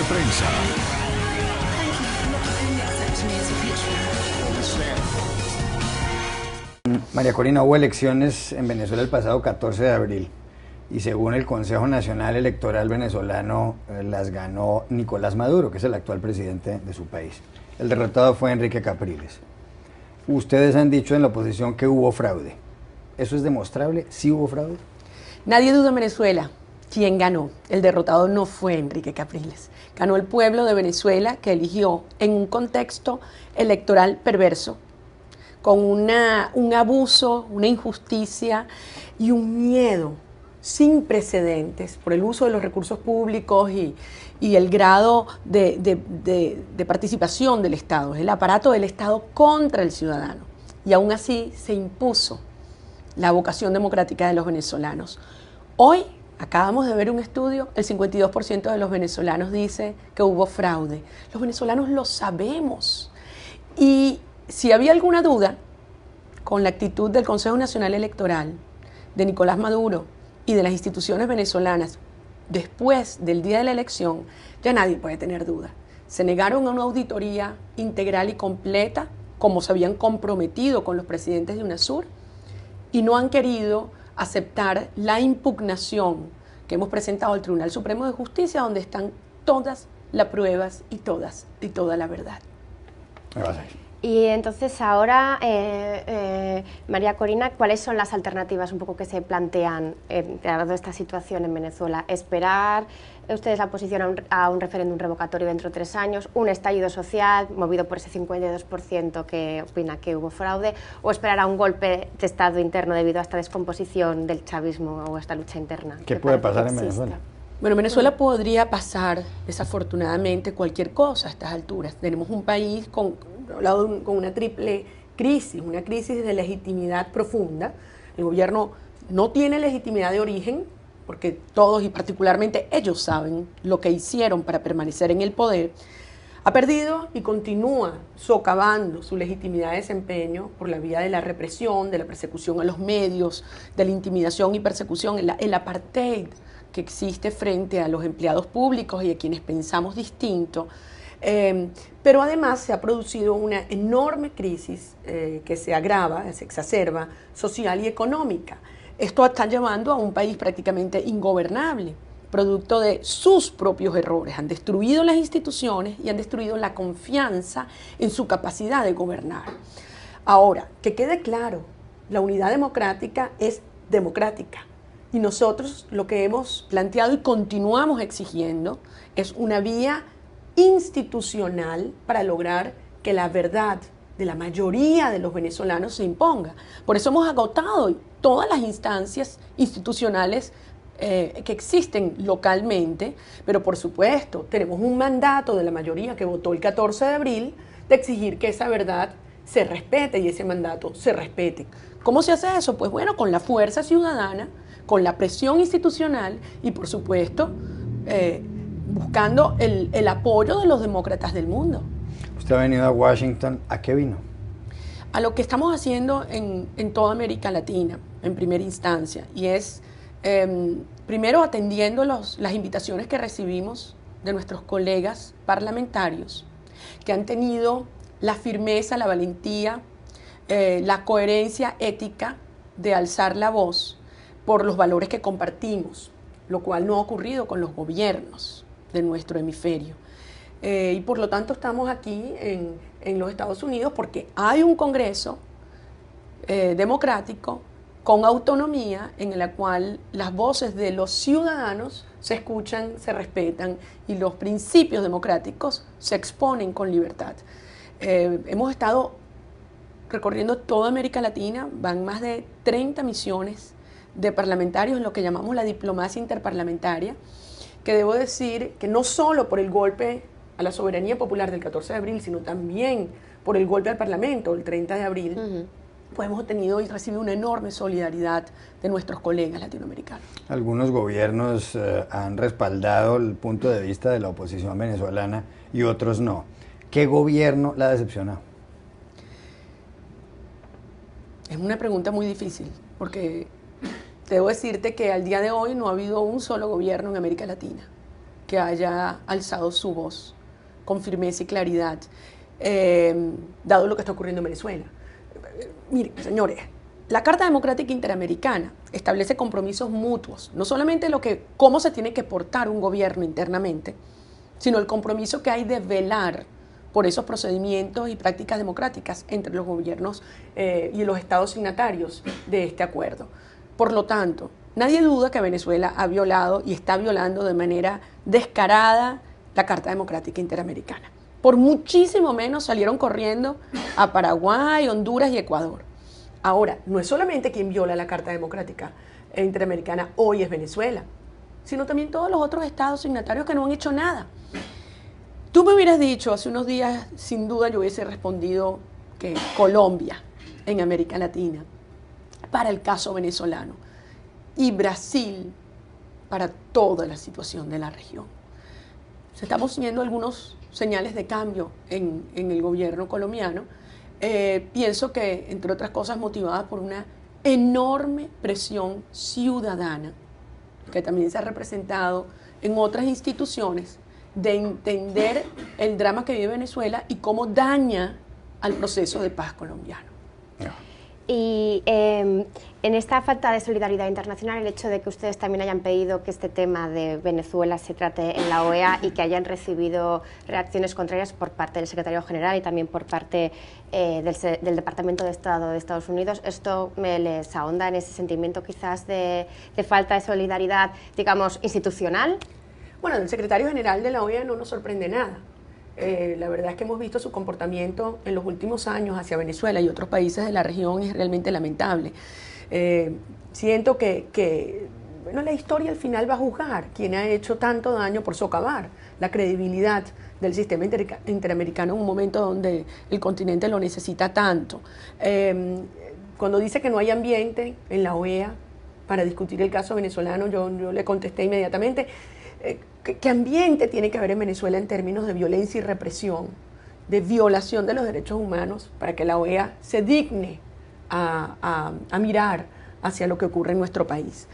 prensa. María Corina, hubo elecciones en Venezuela el pasado 14 de abril y según el Consejo Nacional Electoral venezolano las ganó Nicolás Maduro, que es el actual presidente de su país. El derrotado fue Enrique Capriles. Ustedes han dicho en la oposición que hubo fraude. ¿Eso es demostrable? ¿Sí hubo fraude? Nadie duda en Venezuela quién ganó. El derrotado no fue Enrique Capriles. Ganó el pueblo de Venezuela, que eligió en un contexto electoral perverso, con un abuso, una injusticia y un miedo sin precedentes por el uso de los recursos públicos y el grado de participación del Estado, el aparato del Estado contra el ciudadano. Y aún así se impuso la vocación democrática de los venezolanos. Hoy acabamos de ver un estudio, el 52% de los venezolanos dice que hubo fraude. Los venezolanos lo sabemos. Y si había alguna duda con la actitud del Consejo Nacional Electoral, de Nicolás Maduro y de las instituciones venezolanas después del día de la elección, ya nadie puede tener duda. Se negaron a una auditoría integral y completa, como se habían comprometido con los presidentes de UNASUR, y no han querido aceptar la impugnación que hemos presentado al Tribunal Supremo de Justicia, donde están todas las pruebas y toda la verdad. Y entonces ahora, María Corina, ¿cuáles son las alternativas un poco que se plantean dado esta situación en Venezuela? ¿Esperar ustedes la oposición a un referéndum revocatorio dentro de 3 años, un estallido social movido por ese 52% que opina que hubo fraude, o esperar a un golpe de Estado interno debido a esta descomposición del chavismo o esta lucha interna? ¿Qué puede pasar en Venezuela? Bueno, en Venezuela podría pasar desafortunadamente cualquier cosa a estas alturas. Tenemos un país con una triple crisis, una crisis de legitimidad profunda. El gobierno no tiene legitimidad de origen, porque todos y particularmente ellos saben lo que hicieron para permanecer en el poder. Ha perdido y continúa socavando su legitimidad de desempeño por la vía de la represión, de la persecución a los medios, de la intimidación y persecución, el apartheid que existe frente a los empleados públicos y a quienes pensamos distinto. Pero además se ha producido una enorme crisis que se agrava, se exacerba, social y económica. Esto está llevando a un país prácticamente ingobernable, producto de sus propios errores. Han destruido las instituciones y han destruido la confianza en su capacidad de gobernar. Ahora, que quede claro, la unidad democrática es democrática. Y nosotros lo que hemos planteado y continuamos exigiendo es una vía institucional para lograr que la verdad de la mayoría de los venezolanos se imponga. Por eso hemos agotado todas las instancias institucionales que existen localmente, pero por supuesto tenemos un mandato de la mayoría que votó el 14 de abril de exigir que esa verdad se respete y ese mandato se respete. ¿Cómo se hace eso? Pues bueno, con la fuerza ciudadana, con la presión institucional y por supuesto buscando el apoyo de los demócratas del mundo. Usted ha venido a Washington, ¿a qué vino? A lo que estamos haciendo en toda América Latina, en primera instancia, y es primero atendiendo las invitaciones que recibimos de nuestros colegas parlamentarios, que han tenido la firmeza, la valentía, la coherencia ética de alzar la voz por los valores que compartimos, lo cual no ha ocurrido con los gobiernos de nuestro hemisferio. Y por lo tanto estamos aquí en los Estados Unidos porque hay un Congreso democrático con autonomía en la cual las voces de los ciudadanos se escuchan, se respetan y los principios democráticos se exponen con libertad. Hemos estado recorriendo toda América Latina, van más de 30 misiones de parlamentarios en lo que llamamos la diplomacia interparlamentaria, que debo decir que no solo por el golpe a la soberanía popular del 14 de abril, sino también por el golpe al Parlamento el 30 de abril, pues hemos tenido y recibido una enorme solidaridad de nuestros colegas latinoamericanos. Algunos gobiernos han respaldado el punto de vista de la oposición venezolana y otros no. ¿Qué gobierno la ha decepcionado? Es una pregunta muy difícil, porque debo decirte que al día de hoy no ha habido un solo gobierno en América Latina que haya alzado su voz con firmeza y claridad, dado lo que está ocurriendo en Venezuela. Miren, señores, la Carta Democrática Interamericana establece compromisos mutuos, no solamente cómo se tiene que portar un gobierno internamente, sino el compromiso que hay de velar por esos procedimientos y prácticas democráticas entre los gobiernos y los estados signatarios de este acuerdo. Por lo tanto, nadie duda que Venezuela ha violado y está violando de manera descarada la Carta Democrática Interamericana. Por muchísimo menos salieron corriendo a Paraguay, Honduras y Ecuador. Ahora, no es solamente quien viola la Carta Democrática Interamericana hoy es Venezuela, sino también todos los otros estados signatarios que no han hecho nada. Tú me hubieras dicho hace unos días, sin duda yo hubiese respondido que Colombia en América Latina para el caso venezolano y Brasil para toda la situación de la región. Estamos viendo algunos señales de cambio en el gobierno colombiano. Pienso que, entre otras cosas, motivada por una enorme presión ciudadana, que también se ha representado en otras instituciones, de entender el drama que vive Venezuela y cómo daña al proceso de paz colombiano. Y en esta falta de solidaridad internacional, el hecho de que ustedes también hayan pedido que este tema de Venezuela se trate en la OEA y que hayan recibido reacciones contrarias por parte del secretario general y también por parte del Departamento de Estado de Estados Unidos, ¿esto les ahonda en ese sentimiento quizás de falta de solidaridad, digamos, institucional? Bueno, el secretario general de la OEA no nos sorprende nada. La verdad es que hemos visto su comportamiento en los últimos años hacia Venezuela y otros países de la región es realmente lamentable. Siento que bueno, la historia al final va a juzgar quién ha hecho tanto daño por socavar la credibilidad del sistema interamericano en un momento donde el continente lo necesita tanto. Cuando dice que no hay ambiente en la OEA para discutir el caso venezolano, yo le contesté inmediatamente. ¿Qué ambiente tiene que haber en Venezuela en términos de violencia y represión, de violación de los derechos humanos, para que la OEA se digne a mirar hacia lo que ocurre en nuestro país?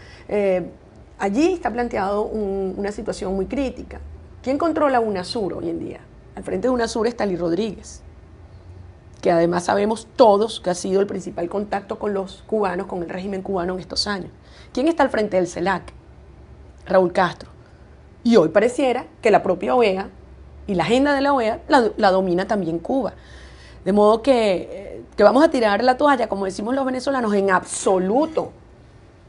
Allí está planteado una situación muy crítica. ¿Quién controla UNASUR hoy en día? Al frente de UNASUR está Talí Rodríguez, que además sabemos todos que ha sido el principal contacto con los cubanos, con el régimen cubano en estos años. ¿Quién está al frente del CELAC? Raúl Castro. Y hoy pareciera que la propia OEA y la agenda de la OEA la domina también Cuba. De modo que vamos a tirar la toalla, como decimos los venezolanos, en absoluto.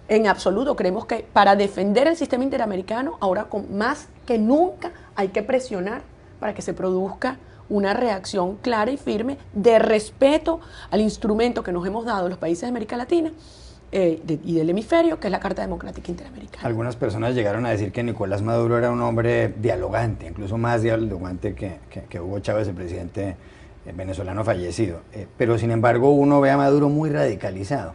En absoluto. Creemos que para defender el sistema interamericano, ahora con más que nunca hay que presionar para que se produzca una reacción clara y firme de respeto al instrumento que nos hemos dado los países de América Latina y del hemisferio, que es la Carta Democrática Interamericana. Algunas personas llegaron a decir que Nicolás Maduro era un hombre dialogante, incluso más dialogante que Hugo Chávez, el presidente venezolano fallecido. Pero sin embargo uno ve a Maduro muy radicalizado.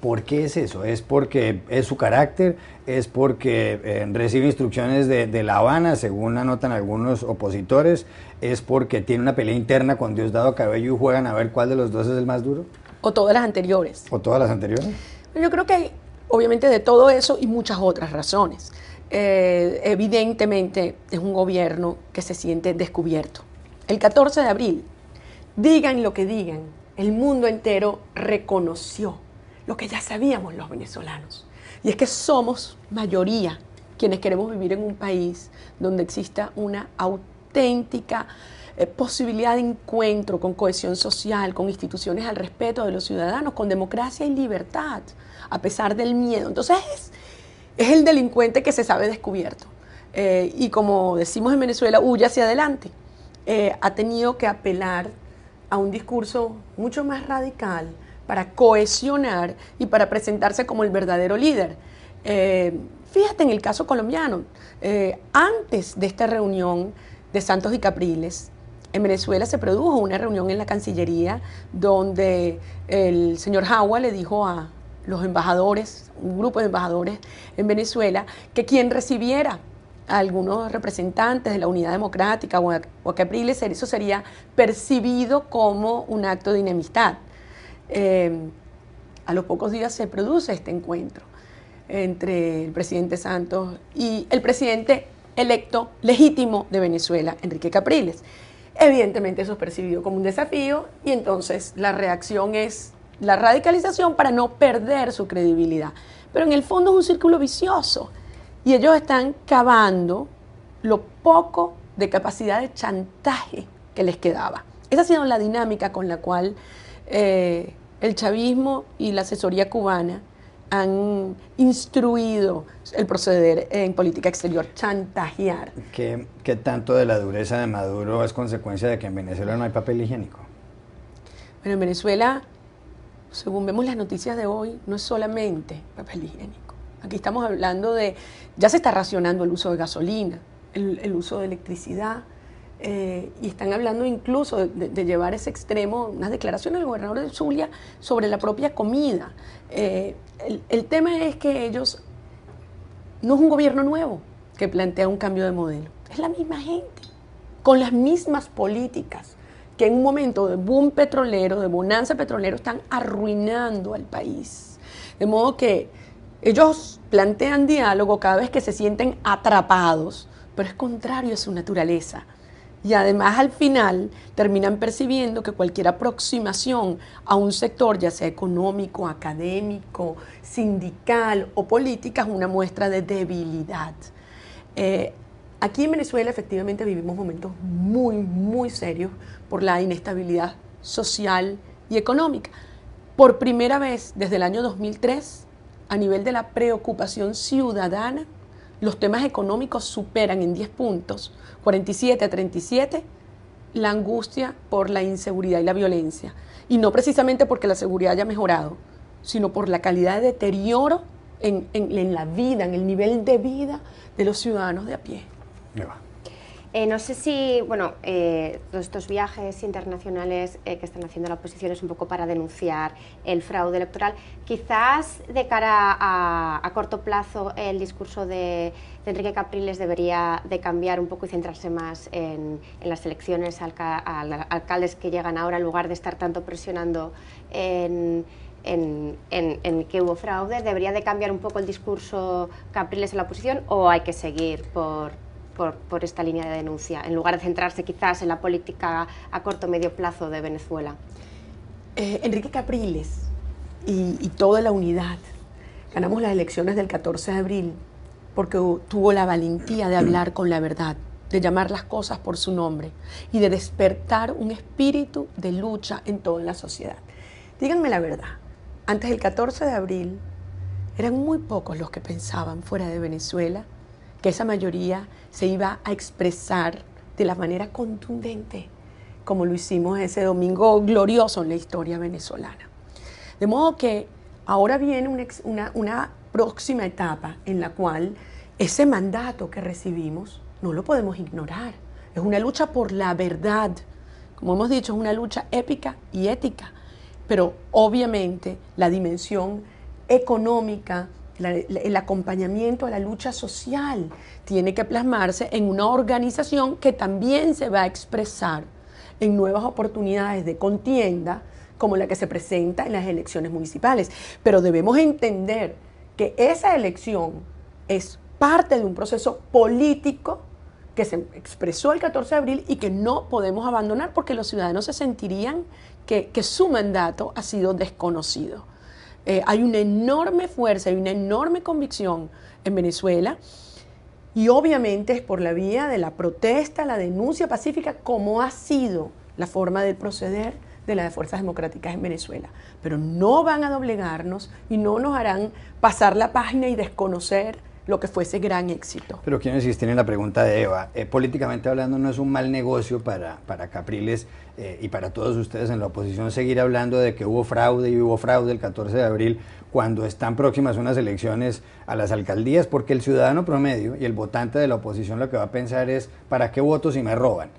¿Por qué es eso? ¿Es porque es su carácter? ¿Es porque recibe instrucciones de La Habana, según anotan algunos opositores? ¿Es porque tiene una pelea interna con Diosdado Cabello y juegan a ver cuál de los dos es el más duro? ¿O todas las anteriores? ¿O todas las anteriores? Yo creo que hay, obviamente, de todo eso y muchas otras razones. Evidentemente es un gobierno que se siente descubierto. El 14 de abril, digan lo que digan, el mundo entero reconoció lo que ya sabíamos los venezolanos. Y es que somos mayoría quienes queremos vivir en un país donde exista una auténtica posibilidad de encuentro con cohesión social, con instituciones al respeto de los ciudadanos, con democracia y libertad, a pesar del miedo. Entonces es el delincuente que se sabe descubierto. Y como decimos en Venezuela, huye hacia adelante. Ha tenido que apelar a un discurso mucho más radical para cohesionar y para presentarse como el verdadero líder. Fíjate en el caso colombiano. Antes de esta reunión de Santos y Capriles, en Venezuela se produjo una reunión en la Cancillería donde el señor Jagua le dijo a los embajadores, un grupo de embajadores en Venezuela, que quien recibiera a algunos representantes de la Unidad Democrática o a Capriles, eso sería percibido como un acto de enemistad. A los pocos días se produce este encuentro entre el presidente Santos y el presidente electo legítimo de Venezuela, Enrique Capriles. Evidentemente eso es percibido como un desafío y entonces la reacción es la radicalización para no perder su credibilidad. Pero en el fondo es un círculo vicioso y ellos están cavando lo poco de capacidad de chantaje que les quedaba. Esa ha sido la dinámica con la cual el chavismo y la asesoría cubana han instruido el proceder en política exterior, chantajear. ¿Qué tanto de la dureza de Maduro es consecuencia de que en Venezuela no hay papel higiénico? Bueno, en Venezuela, según vemos las noticias de hoy, no es solamente papel higiénico. Aquí estamos hablando de, ya se está racionando el uso de gasolina, el uso de electricidad, y están hablando incluso de llevar ese extremo, unas declaraciones del gobernador de Zulia sobre la propia comida. El tema es que ellos, no es un gobierno nuevo que plantea un cambio de modelo, es la misma gente, con las mismas políticas, que en un momento de boom petrolero, de bonanza petrolero, están arruinando al país. De modo que ellos plantean diálogo cada vez que se sienten atrapados, pero es contrario a su naturaleza. Y además al final terminan percibiendo que cualquier aproximación a un sector, ya sea económico, académico, sindical o política, es una muestra de debilidad. Aquí en Venezuela efectivamente vivimos momentos muy, muy serios por la inestabilidad social y económica. Por primera vez desde el año 2003, a nivel de la preocupación ciudadana, los temas económicos superan en 10 puntos, 47 a 37, la angustia por la inseguridad y la violencia. Y no precisamente porque la seguridad haya mejorado, sino por la calidad de deterioro en la vida, en el nivel de vida de los ciudadanos de a pie. No sé si, bueno, todos estos viajes internacionales que están haciendo la oposición es un poco para denunciar el fraude electoral. Quizás de cara a corto plazo el discurso de Enrique Capriles debería de cambiar un poco y centrarse más en las elecciones alcaldes que llegan ahora, en lugar de estar tanto presionando en que hubo fraude. ¿Debería de cambiar un poco el discurso Capriles en la oposición o hay que seguir por esta línea de denuncia, en lugar de centrarse quizás en la política a corto o medio plazo de Venezuela? Enrique Capriles y toda la unidad ganamos las elecciones del 14 de abril porque tuvo la valentía de hablar con la verdad, de llamar las cosas por su nombre y de despertar un espíritu de lucha en toda la sociedad. Díganme la verdad, antes del 14 de abril eran muy pocos los que pensaban fuera de Venezuela que esa mayoría se iba a expresar de la manera contundente, como lo hicimos ese domingo glorioso en la historia venezolana. De modo que ahora viene una próxima etapa en la cual ese mandato que recibimos no lo podemos ignorar. Es una lucha por la verdad. Como hemos dicho, es una lucha épica y ética, pero obviamente la dimensión económica, el acompañamiento a la lucha social tiene que plasmarse en una organización que también se va a expresar en nuevas oportunidades de contienda como la que se presenta en las elecciones municipales. Pero debemos entender que esa elección es parte de un proceso político que se expresó el 14 de abril y que no podemos abandonar porque los ciudadanos se sentirían que su mandato ha sido desconocido. Hay una enorme fuerza, hay una enorme convicción en Venezuela y obviamente es por la vía de la protesta, la denuncia pacífica, como ha sido la forma de proceder de las fuerzas democráticas en Venezuela. Pero no van a doblegarnos y no nos harán pasar la página y desconocer lo que fue ese gran éxito. Pero quiero insistir en la pregunta de Eva. Políticamente hablando, ¿no es un mal negocio para Capriles y para todos ustedes en la oposición seguir hablando de que hubo fraude y hubo fraude el 14 de abril cuando están próximas unas elecciones a las alcaldías? Porque el ciudadano promedio y el votante de la oposición lo que va a pensar es ¿para qué voto si me roban?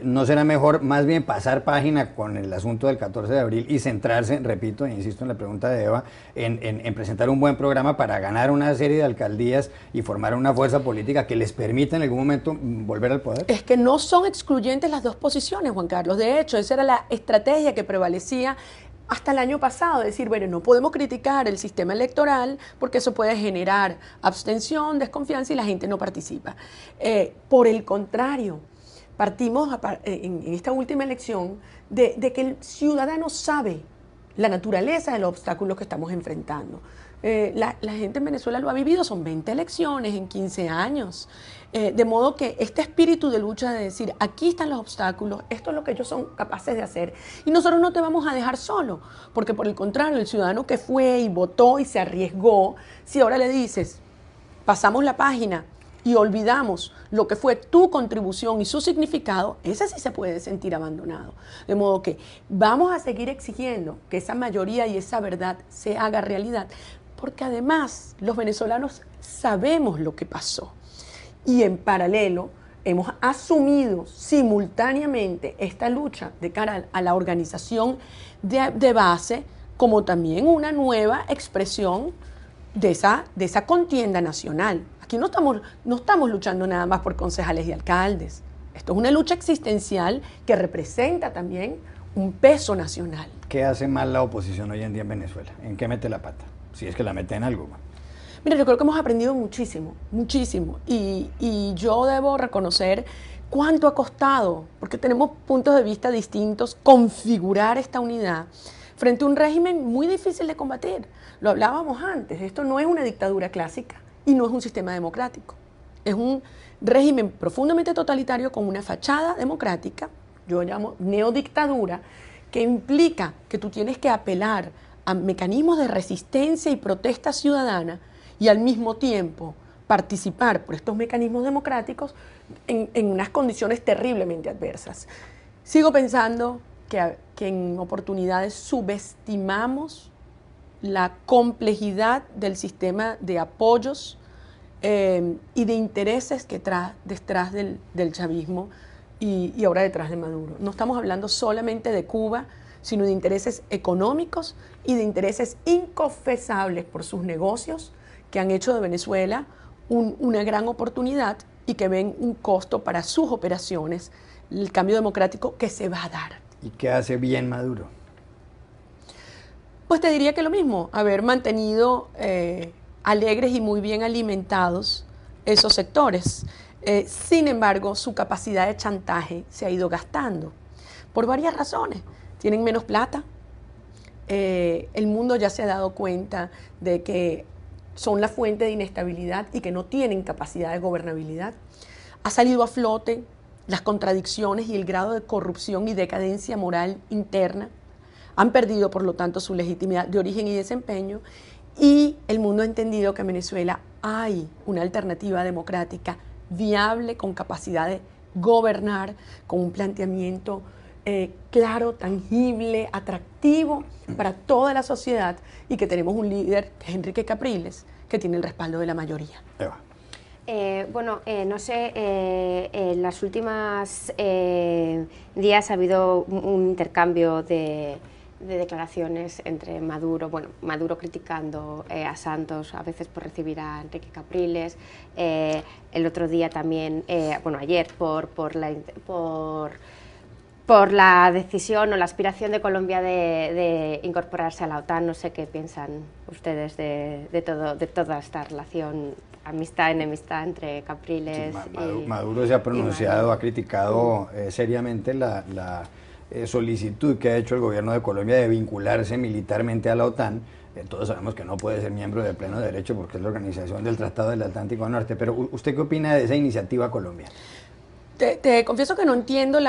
¿No será mejor más bien pasar página con el asunto del 14 de abril y centrarse, repito, e insisto en la pregunta de Eva, en presentar un buen programa para ganar una serie de alcaldías y formar una fuerza política que les permita en algún momento volver al poder? Es que no son excluyentes las dos posiciones, Juan Carlos. De hecho, esa era la estrategia que prevalecía hasta el año pasado, decir, bueno, no podemos criticar el sistema electoral porque eso puede generar abstención, desconfianza y la gente no participa. Por el contrario, partimos en esta última elección de que el ciudadano sabe la naturaleza de los obstáculos que estamos enfrentando. La gente en Venezuela lo ha vivido, son 20 elecciones en 15 años. De modo que este espíritu de lucha de decir, aquí están los obstáculos, esto es lo que ellos son capaces de hacer, y nosotros no te vamos a dejar solo, porque por el contrario, el ciudadano que fue y votó y se arriesgó, si ahora le dices, pasamos la página y olvidamos lo que fue tu contribución y su significado, ese sí se puede sentir abandonado. De modo que vamos a seguir exigiendo que esa mayoría y esa verdad se haga realidad, porque además los venezolanos sabemos lo que pasó. Y en paralelo hemos asumido simultáneamente esta lucha de cara a la organización de base como también una nueva expresión de esa contienda nacional. Aquí no estamos luchando nada más por concejales y alcaldes. Esto es una lucha existencial que representa también un peso nacional. ¿Qué hace mal la oposición hoy en día en Venezuela? ¿En qué mete la pata? Si es que la mete en algo. Mira, yo creo que hemos aprendido muchísimo, muchísimo. Y yo debo reconocer cuánto ha costado, porque tenemos puntos de vista distintos, configurar esta unidad frente a un régimen muy difícil de combatir. Lo hablábamos antes, esto no es una dictadura clásica y no es un sistema democrático. Es un régimen profundamente totalitario con una fachada democrática, yo llamo neodictadura, que implica que tú tienes que apelar a mecanismos de resistencia y protesta ciudadana y al mismo tiempo participar por estos mecanismos democráticos en unas condiciones terriblemente adversas. Sigo pensando que en oportunidades subestimamos la complejidad del sistema de apoyos y de intereses que detrás del chavismo y ahora detrás de Maduro. No estamos hablando solamente de Cuba, sino de intereses económicos y de intereses inconfesables por sus negocios que han hecho de Venezuela una gran oportunidad y que ven un costo para sus operaciones, el cambio democrático que se va a dar. ¿Y qué hace bien Maduro? Pues te diría que lo mismo, haber mantenido alegres y muy bien alimentados esos sectores. Sin embargo, su capacidad de chantaje se ha ido gastando por varias razones. Tienen menos plata, el mundo ya se ha dado cuenta de que son la fuente de inestabilidad y que no tienen capacidad de gobernabilidad. Ha salido a flote las contradicciones y el grado de corrupción y decadencia moral interna. Han perdido, por lo tanto, su legitimidad de origen y desempeño, y el mundo ha entendido que en Venezuela hay una alternativa democrática viable, con capacidad de gobernar, con un planteamiento claro, tangible, atractivo para toda la sociedad, y que tenemos un líder, que es Enrique Capriles, que tiene el respaldo de la mayoría. Eva. No sé, en las últimas días ha habido un intercambio de declaraciones entre Maduro, Maduro criticando a Santos a veces por recibir a Enrique Capriles, el otro día también, ayer por la decisión o la aspiración de Colombia de incorporarse a la OTAN. No sé qué piensan ustedes de toda esta relación, amistad, enemistad entre Capriles y Maduro se ha pronunciado, ha criticado seriamente la solicitud que ha hecho el gobierno de Colombia de vincularse militarmente a la OTAN. Todos sabemos que no puede ser miembro de pleno derecho porque es la organización del Tratado del Atlántico Norte, pero ¿usted qué opina de esa iniciativa colombiana? Te confieso que no entiendo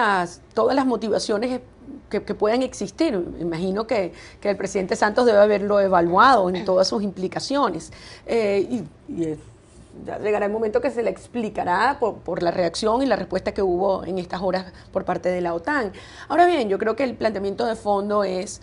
todas las motivaciones que puedan existir. Imagino que el presidente Santos debe haberlo evaluado en todas sus implicaciones. Ya llegará el momento que se le explicará por la reacción y la respuesta que hubo en estas horas por parte de la OTAN. Ahora bien, yo creo que el planteamiento de fondo es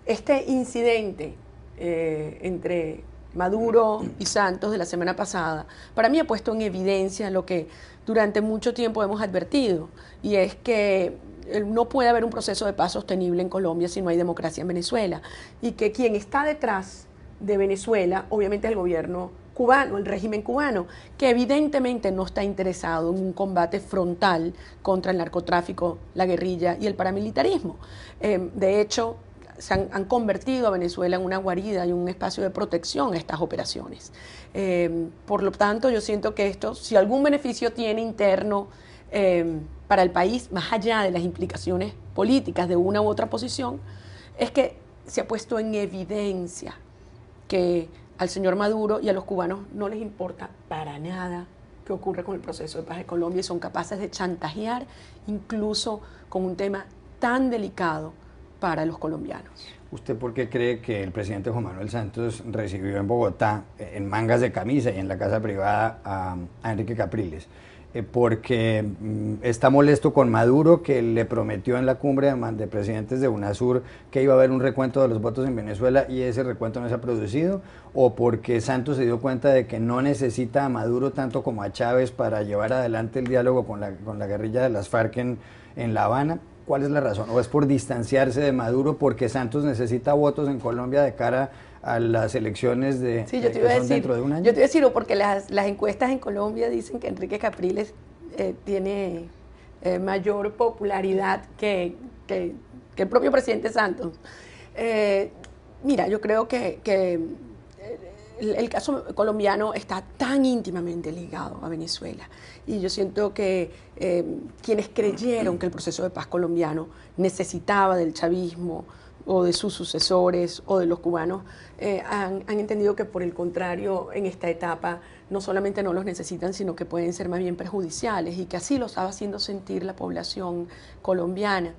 este incidente entre Maduro y Santos de la semana pasada. Para mí ha puesto en evidencia lo que durante mucho tiempo hemos advertido, y es que no puede haber un proceso de paz sostenible en Colombia si no hay democracia en Venezuela, y que quien está detrás de Venezuela obviamente es el gobierno cubano, el régimen cubano, que evidentemente no está interesado en un combate frontal contra el narcotráfico, la guerrilla y el paramilitarismo. De hecho, han convertido a Venezuela en una guarida y un espacio de protección a estas operaciones. Por lo tanto, yo siento que esto, si algún beneficio tiene interno para el país, más allá de las implicaciones políticas de una u otra posición, es que se ha puesto en evidencia que al señor Maduro y a los cubanos no les importa para nada qué ocurre con el proceso de paz de Colombia y son capaces de chantajear incluso con un tema tan delicado para los colombianos. ¿Usted por qué cree que el presidente Juan Manuel Santos recibió en Bogotá, en mangas de camisa y en la casa privada, a Enrique Capriles? Porque está molesto con Maduro, que le prometió en la cumbre de presidentes de UNASUR que iba a haber un recuento de los votos en Venezuela y ese recuento no se ha producido, o porque Santos se dio cuenta de que no necesita a Maduro tanto como a Chávez para llevar adelante el diálogo con la guerrilla de las FARC en La Habana. ¿Cuál es la razón? ¿O es por distanciarse de Maduro porque Santos necesita votos en Colombia de cara a las elecciones de sí, yo te iba a decir, dentro de un año? Yo te iba a decir, porque las encuestas en Colombia dicen que Enrique Capriles tiene mayor popularidad que el propio presidente Santos. Mira, yo creo que el caso colombiano está tan íntimamente ligado a Venezuela y yo siento que quienes creyeron que el proceso de paz colombiano necesitaba del chavismo o de sus sucesores o de los cubanos, han entendido que por el contrario en esta etapa no solamente no los necesitan, sino que pueden ser más bien perjudiciales y que así lo estaba haciendo sentir la población colombiana.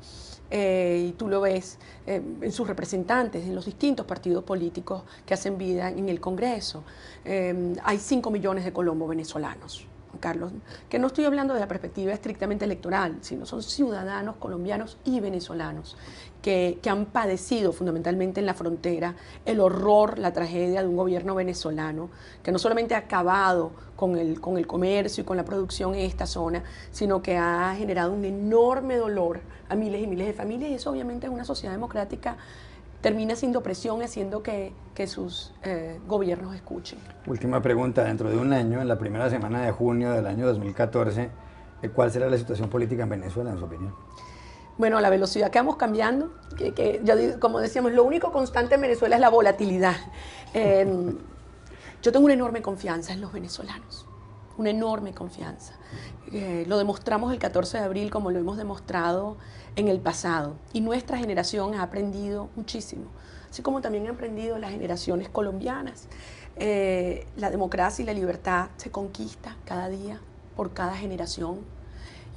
Y tú lo ves en sus representantes, en los distintos partidos políticos que hacen vida en el Congreso. Hay 5 millones de colombos venezolanos, Carlos, que no estoy hablando de la perspectiva estrictamente electoral, sino son ciudadanos colombianos y venezolanos que han padecido fundamentalmente en la frontera el horror, la tragedia de un gobierno venezolano que no solamente ha acabado con el comercio y con la producción en esta zona, sino que ha generado un enorme dolor a miles y miles de familias, y eso obviamente en una sociedad democrática termina siendo presión, haciendo que sus gobiernos escuchen. Última pregunta, dentro de un año, en la primera semana de junio del año 2014, ¿cuál será la situación política en Venezuela, en su opinión? Bueno, a la velocidad que vamos cambiando, como decíamos, lo único constante en Venezuela es la volatilidad. Yo tengo una enorme confianza en los venezolanos, una enorme confianza. Lo demostramos el 14 de abril como lo hemos demostrado en el pasado. Y nuestra generación ha aprendido muchísimo, así como también han aprendido las generaciones colombianas. La democracia y la libertad se conquista cada día por cada generación.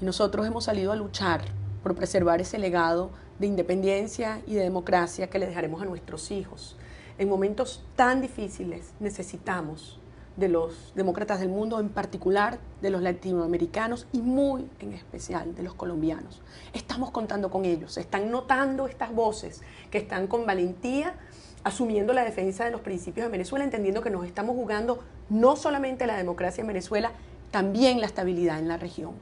Y nosotros hemos salido a luchar por preservar ese legado de independencia y de democracia que le dejaremos a nuestros hijos. En momentos tan difíciles necesitamos de los demócratas del mundo, en particular de los latinoamericanos y muy en especial de los colombianos. Estamos contando con ellos, están notando estas voces que están con valentía asumiendo la defensa de los principios de Venezuela, entendiendo que nos estamos jugando no solamente la democracia en Venezuela, también la estabilidad en la región.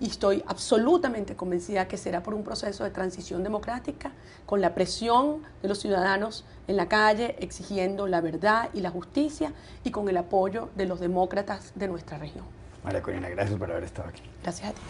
Y estoy absolutamente convencida que será por un proceso de transición democrática, con la presión de los ciudadanos en la calle exigiendo la verdad y la justicia y con el apoyo de los demócratas de nuestra región. María Corina, gracias por haber estado aquí. Gracias a ti.